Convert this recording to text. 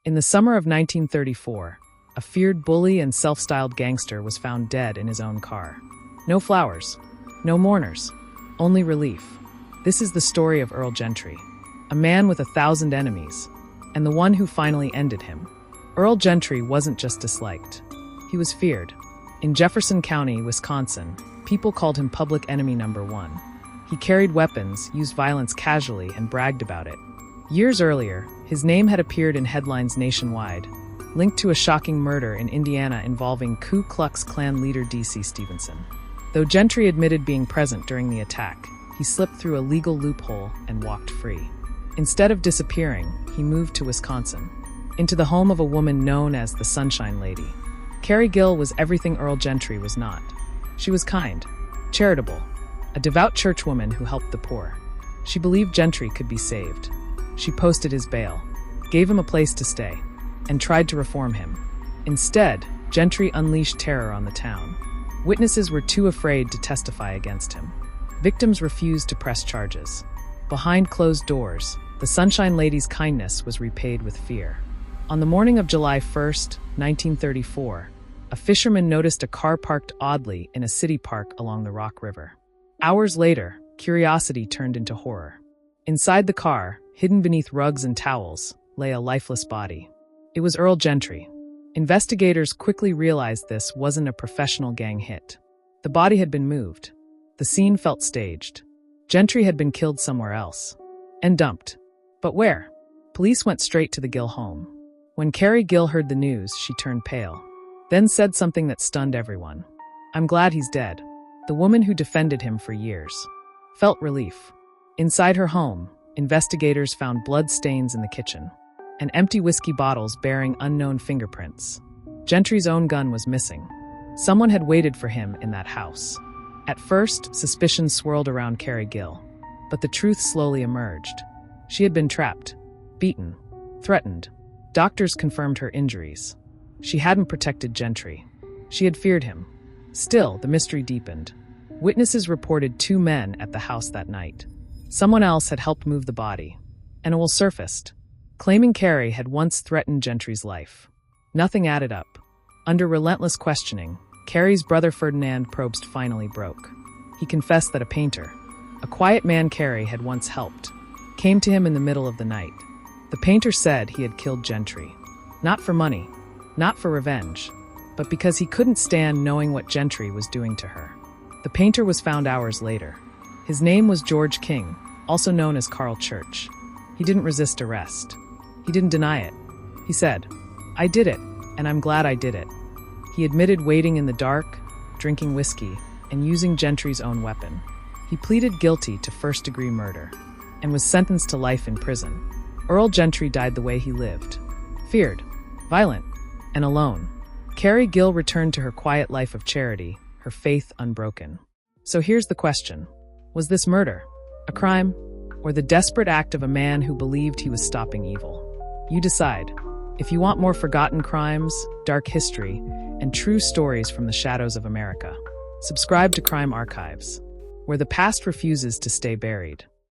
In the summer of 1934, a feared bully and self-styled gangster was found dead in his own car. No flowers, no mourners, only relief. This is the story of Earl Gentry, a man with 1,000 enemies, and the one who finally ended him. Earl Gentry wasn't just disliked. He was feared. In Jefferson County, Wisconsin, people called him public enemy number one. He carried weapons, used violence casually, and bragged about it. Years earlier, his name had appeared in headlines nationwide, linked to a shocking murder in Indiana involving Ku Klux Klan leader D.C. Stevenson. Though Gentry admitted being present during the attack, he slipped through a legal loophole and walked free. Instead of disappearing, he moved to Wisconsin, into the home of a woman known as the Sunshine Lady. Carrie Gill was everything Earl Gentry was not. She was kind, charitable, a devout churchwoman who helped the poor. She believed Gentry could be saved. She posted his bail, gave him a place to stay, and tried to reform him. Instead, Gentry unleashed terror on the town. Witnesses were too afraid to testify against him. Victims refused to press charges. Behind closed doors, the Sunshine Lady's kindness was repaid with fear. On the morning of July 1st, 1934, a fisherman noticed a car parked oddly in a city park along the Rock River. Hours later, curiosity turned into horror. Inside the car, hidden beneath rugs and towels, lay a lifeless body. It was Earl Gentry. Investigators quickly realized this wasn't a professional gang hit. The body had been moved. The scene felt staged. Gentry had been killed somewhere else. And dumped. But where? Police went straight to the Gill home. When Carrie Gill heard the news, she turned pale. Then said something that stunned everyone. "I'm glad he's dead." The woman who defended him for years felt relief. Inside her home, investigators found bloodstains in the kitchen and empty whiskey bottles bearing unknown fingerprints. Gentry's own gun was missing. Someone had waited for him in that house. At first, suspicion swirled around Carrie Gill, but the truth slowly emerged. She had been trapped, beaten, threatened. Doctors confirmed her injuries. She hadn't protected Gentry. She had feared him. Still, the mystery deepened. Witnesses reported 2 men at the house that night. Someone else had helped move the body. And it all surfaced, claiming Carrie had once threatened Gentry's life. Nothing added up. Under relentless questioning, Carrie's brother Ferdinand Probst finally broke. He confessed that a painter, a quiet man Carrie had once helped, came to him in the middle of the night. The painter said he had killed Gentry. Not for money, not for revenge, but because he couldn't stand knowing what Gentry was doing to her. The painter was found hours later. His name was George King, also known as Carl Church. He didn't resist arrest. He didn't deny it. He said, "I did it, and I'm glad I did it." He admitted waiting in the dark, drinking whiskey, and using Gentry's own weapon. He pleaded guilty to first-degree murder and was sentenced to life in prison. Earl Gentry died the way he lived, feared, violent, and alone. Carrie Gill returned to her quiet life of charity, her faith unbroken. So here's the question. Was this murder, a crime, or the desperate act of a man who believed he was stopping evil? You decide. If you want more forgotten crimes, dark history, and true stories from the shadows of America, subscribe to Crime Archives, where the past refuses to stay buried.